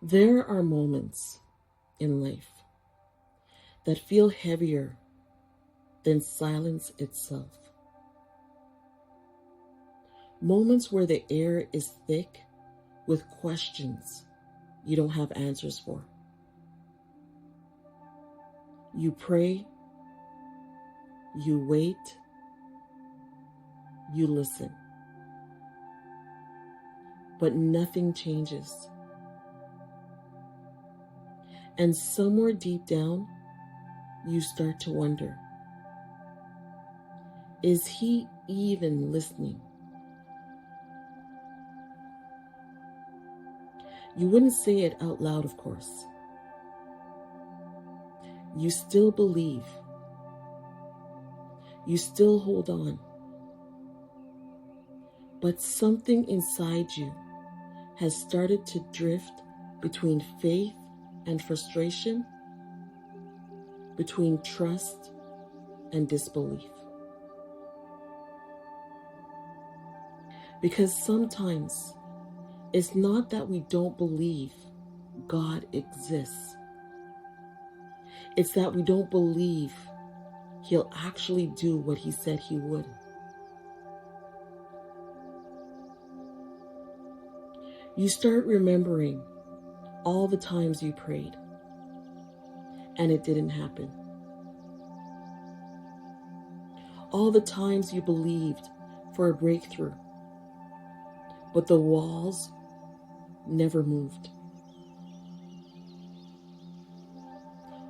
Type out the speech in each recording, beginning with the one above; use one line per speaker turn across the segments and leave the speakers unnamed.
There are moments in life that feel heavier than silence itself. Moments where the air is thick with questions you don't have answers for. You pray, you wait, you listen, but nothing changes. And somewhere deep down, you start to wonder, is he even listening? You wouldn't say it out loud, of course. You still believe. You still hold on. But something inside you has started to drift between faith and frustration, between trust and disbelief. Because sometimes it's not that we don't believe God exists. It's that we don't believe he'll actually do what he said he would. You start remembering all the times you prayed and it didn't happen. All the times you believed for a breakthrough, but the walls never moved.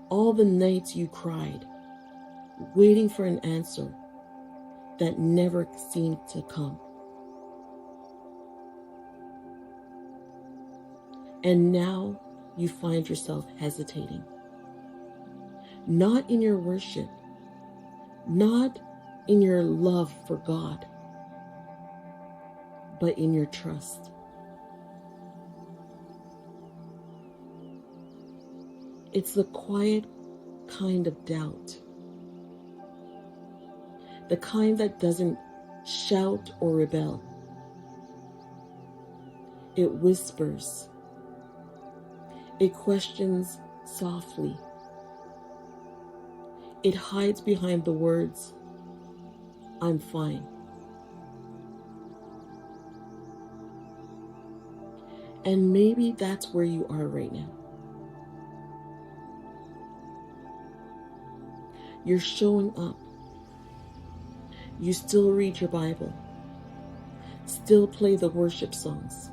All the nights you cried, waiting for an answer that never seemed to come. And now you find yourself hesitating. Not in your worship, not in your love for God, but in your trust. It's the quiet kind of doubt. The kind that doesn't shout or rebel. It whispers. It questions softly. It hides behind the words, "I'm fine." And maybe that's where you are right now. You're showing up. You still read your Bible, still play the worship songs,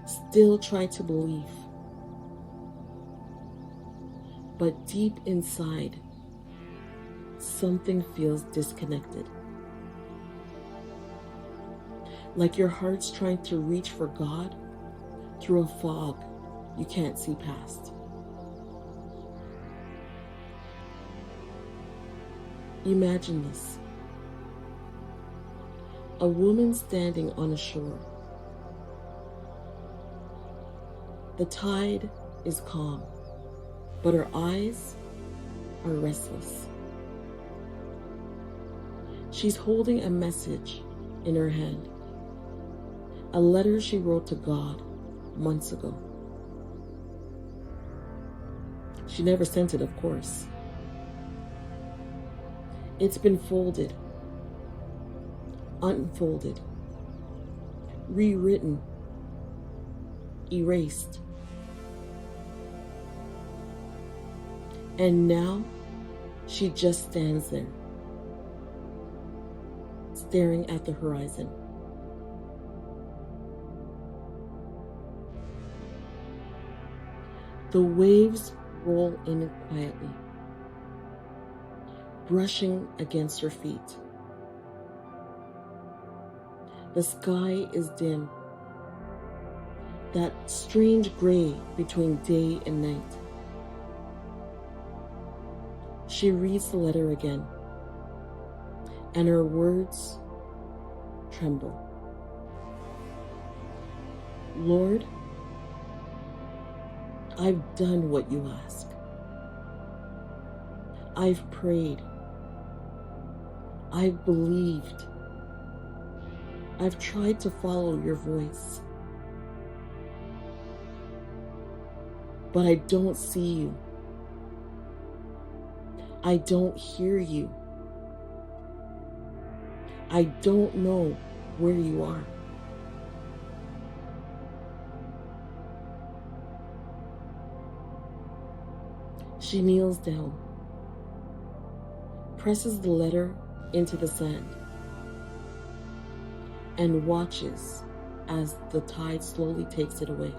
still try to believe. But deep inside, something feels disconnected. Like your heart's trying to reach for God through a fog you can't see past. Imagine this. A woman standing on a shore. The tide is calm, but her eyes are restless. She's holding a message in her hand, a letter she wrote to God months ago. She never sent it, of course. It's been folded, unfolded, rewritten, erased. And now she just stands there, staring at the horizon. The waves roll in quietly, brushing against her feet. The sky is dim, that strange gray between day and night. She reads the letter again, and her words tremble. Lord, I've done what you ask. I've prayed. I've believed. I've tried to follow your voice. but I don't see you. I don't hear you. I don't know where you are. She kneels down, presses the letter into the sand, and watches as the tide slowly takes it away.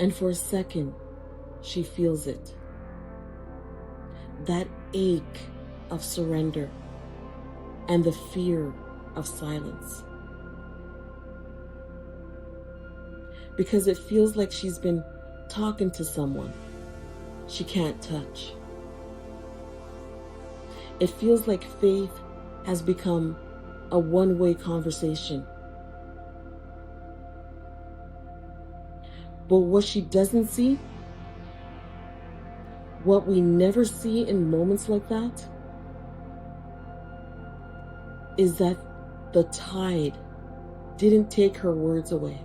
And for a second, she feels it. That ache of surrender and the fear of silence. Because it feels like she's been talking to someone she can't touch. It feels like faith has become a one-way conversation. But what she doesn't see, what we never see in moments like that, is that the tide didn't take her words away.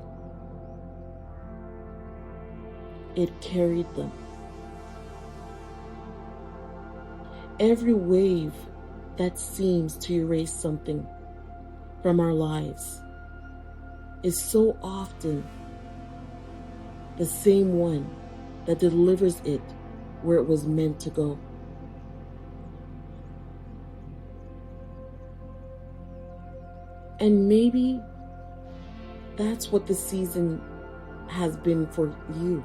It carried them. Every wave that seems to erase something from our lives is so often the same one that delivers it where it was meant to go. And maybe that's what the season has been for you.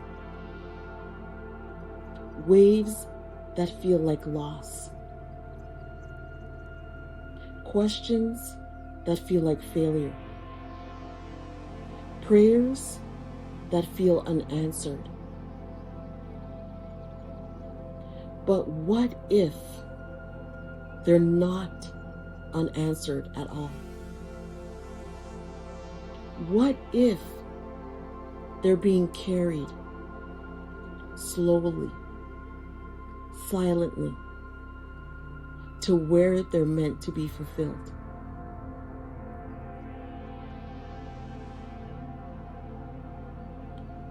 Waves that feel like loss. Questions that feel like failure. Prayers that feel unanswered. But what if they're not unanswered at all? What if they're being carried slowly, silently, to where they're meant to be fulfilled?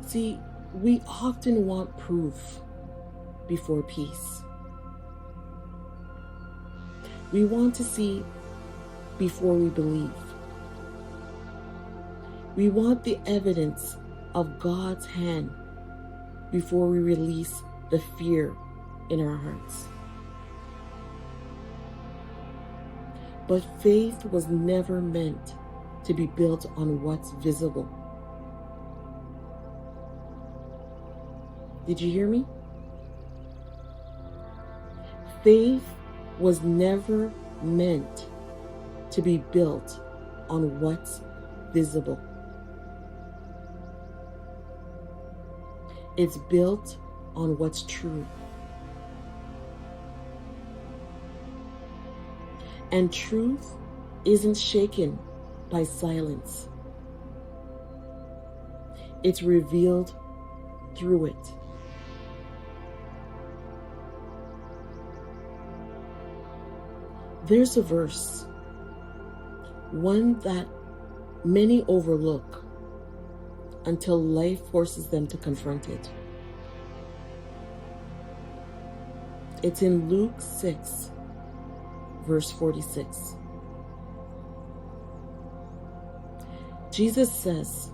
See, we often want proof before peace. We want to see before we believe. We want the evidence of God's hand before we release the fear in our hearts. But faith was never meant to be built on what's visible. Did you hear me? Faith was never meant to be built on what's visible. It's built on what's true. And truth isn't shaken by silence. It's revealed through it. There's a verse, one that many overlook until life forces them to confront it. It's in Luke 6, verse 46. Jesus says,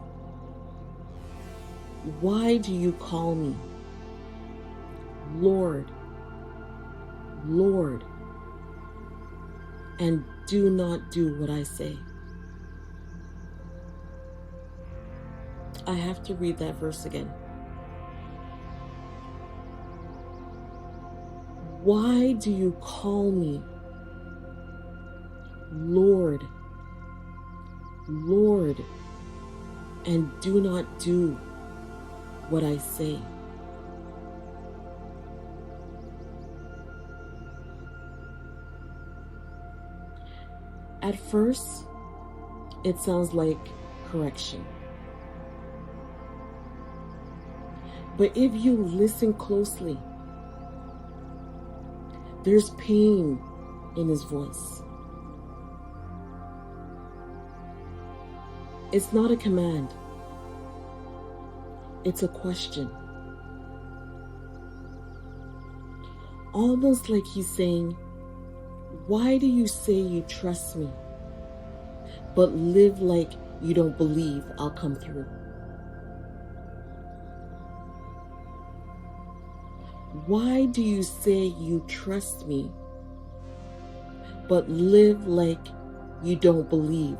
"Why do you call me Lord, Lord, and do not do what I say?" I have to read that verse again. Why do you call me Lord, Lord, and do not do what I say? At first, it sounds like correction. But if you listen closely, there's pain in his voice. It's not a command. It's a question. Almost like he's saying, why do you say you trust me, but live like you don't believe I'll come through? Why do you say you trust me, but live like you don't believe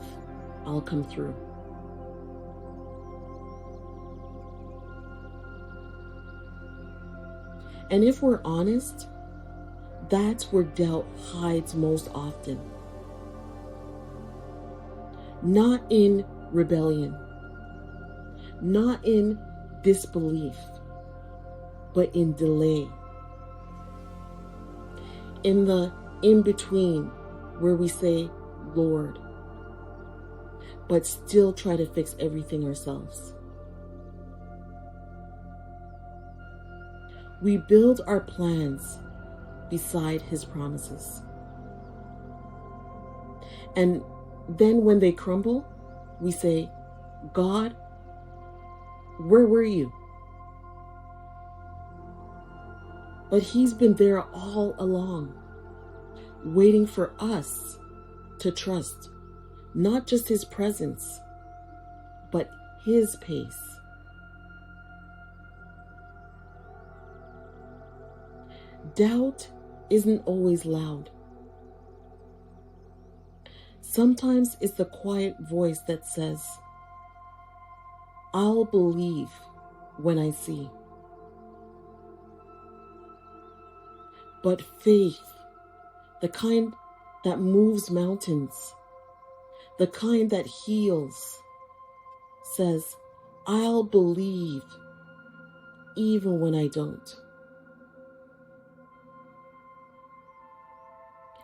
I'll come through? And if we're honest, that's where doubt hides most often. Not in rebellion, not in disbelief, but in delay. In the in-between where we say, Lord, but still try to fix everything ourselves. We build our plans beside his promises. And then when they crumble, we say, God, where were you? But he's been there all along, waiting for us to trust, not just his presence, but his pace. Doubt isn't always loud. Sometimes it's the quiet voice that says, I'll believe when I see. But faith, the kind that moves mountains, the kind that heals, says, I'll believe even when I don't.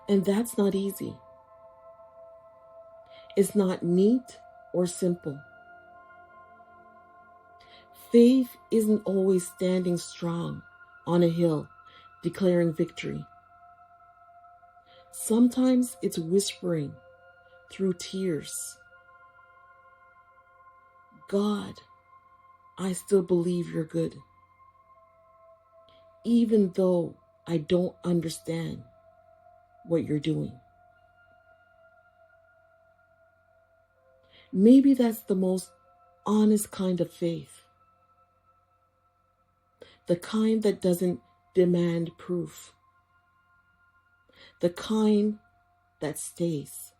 And that's not easy. It's not neat or simple. Faith isn't always standing strong on a hill, declaring victory. Sometimes it's whispering through tears, God, I still believe you're good, even though I don't understand what you're doing. Maybe that's the most honest kind of faith. The kind that doesn't demand proof. The kind that stays.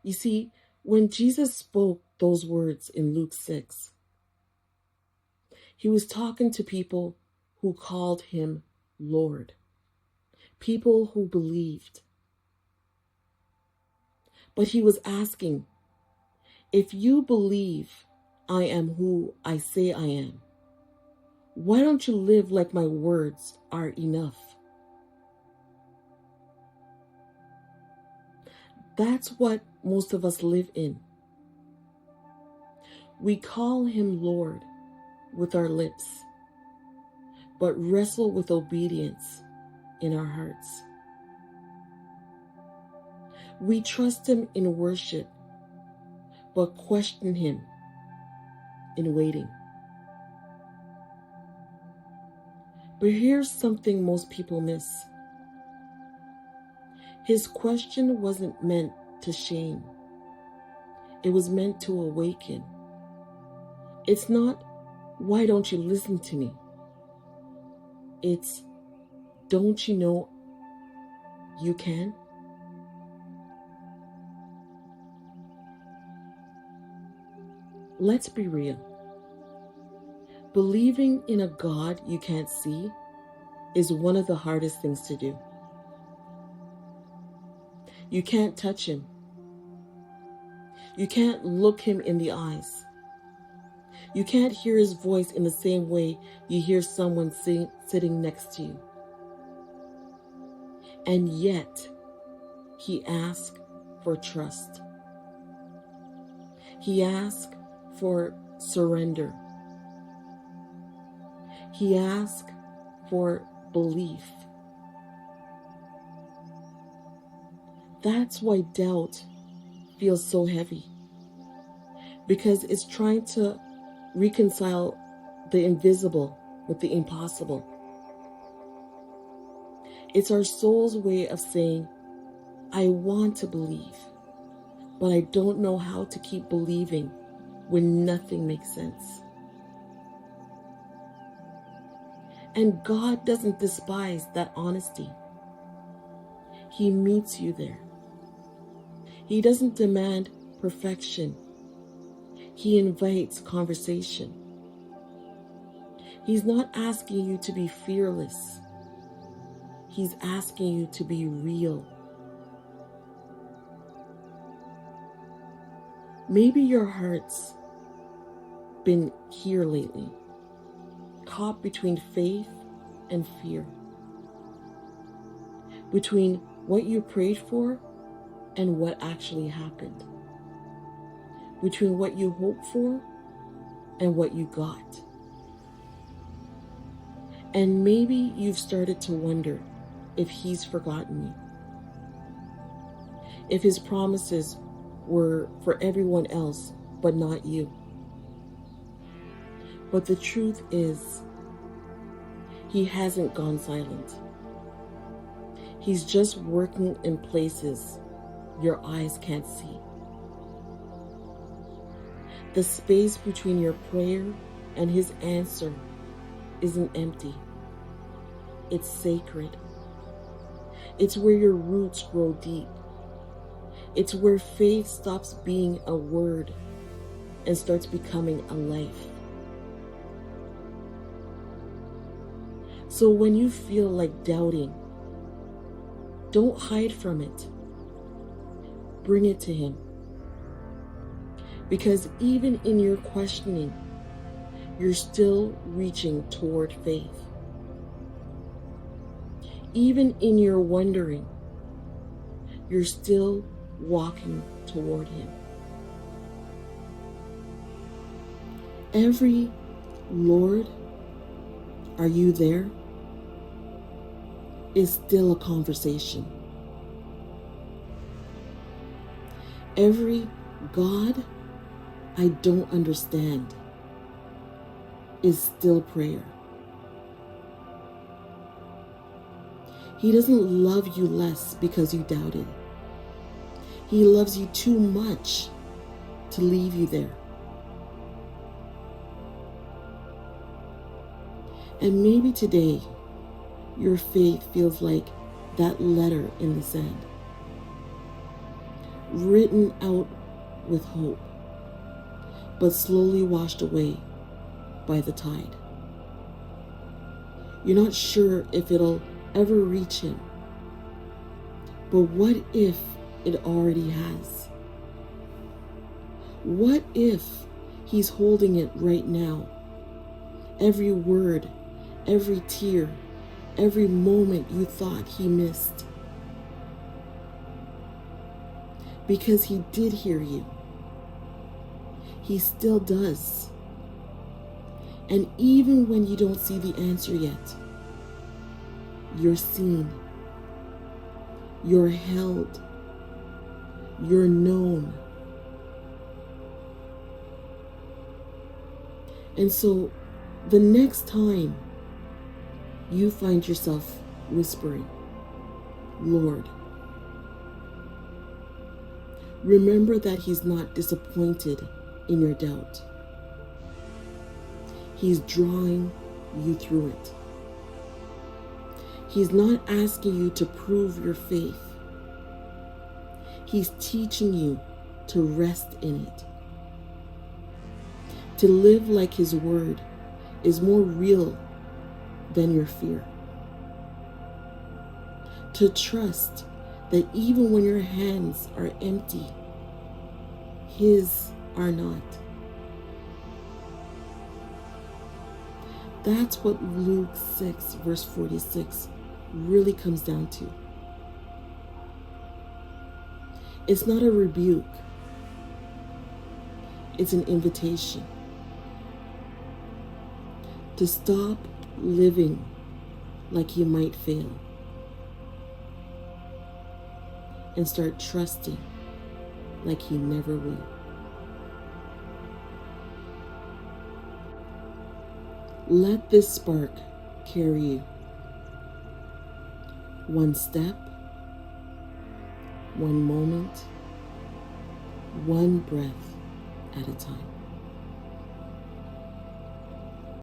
You see, when Jesus spoke those words in Luke 6, he was talking to people who called him Lord. People who believed. But he was asking, if you believe I am who I say I am, why don't you live like my words are enough? That's what most of us live in. We call him Lord with our lips, but wrestle with obedience in our hearts. We trust him in worship, but question him in waiting. But here's something most people miss. His question wasn't meant to shame. It was meant to awaken. It's not, why don't you listen to me? It's, don't you know you can? Let's be real. Believing in a God you can't see is one of the hardest things to do. You can't touch him. You can't look him in the eyes. You can't hear his voice in the same way you hear someone sitting next to you. And yet, he asks for trust. He asks for surrender. He asks for belief. That's why doubt feels so heavy. because it's trying to reconcile the invisible with the impossible. It's our soul's way of saying, I want to believe, but I don't know how to keep believing when nothing makes sense. And God doesn't despise that honesty. He meets you there. He doesn't demand perfection. He invites conversation. He's not asking you to be fearless. He's asking you to be real. Maybe your heart's been here lately, caught between faith and fear, between what you prayed for and what actually happened, between what you hoped for and what you got. And maybe you've started to wonder if He's forgotten you, if His promises were for everyone else but not you. But the truth is, He hasn't gone silent. He's just working in places your eyes can't see. The space between your prayer and His answer isn't empty. It's sacred. It's where your roots grow deep. It's where faith stops being a word and starts becoming a life. So when you feel like doubting, don't hide from it. Bring it to Him. Because even in your questioning, you're still reaching toward faith. Even in your wondering, you're still walking toward Him. Every Lord, are you there? Is still a conversation. Every God, I don't understand, is still prayer. He doesn't love you less because you doubted. He loves you too much to leave you there. And maybe today, your faith feels like that letter in the sand, written out with hope, but slowly washed away by the tide. You're not sure if it'll ever reach Him, but what if it already has? What if He's holding it right now? Every word, every tear, every moment you thought He missed. Because He did hear you. He still does. And even when you don't see the answer yet, you're seen. You're held. You're known. And so the next time you find yourself whispering, Lord, remember that He's not disappointed in your doubt. He's drawing you through it. He's not asking you to prove your faith. He's teaching you to rest in it. To live like His word is more real than your fear. To trust that even when your hands are empty, His are not. That's what Luke 6 verse 46 really comes down to. It's not a rebuke. It's an invitation to stop living like you might fail and start trusting like He never will. Let this spark carry you one step, one moment, one breath at a time.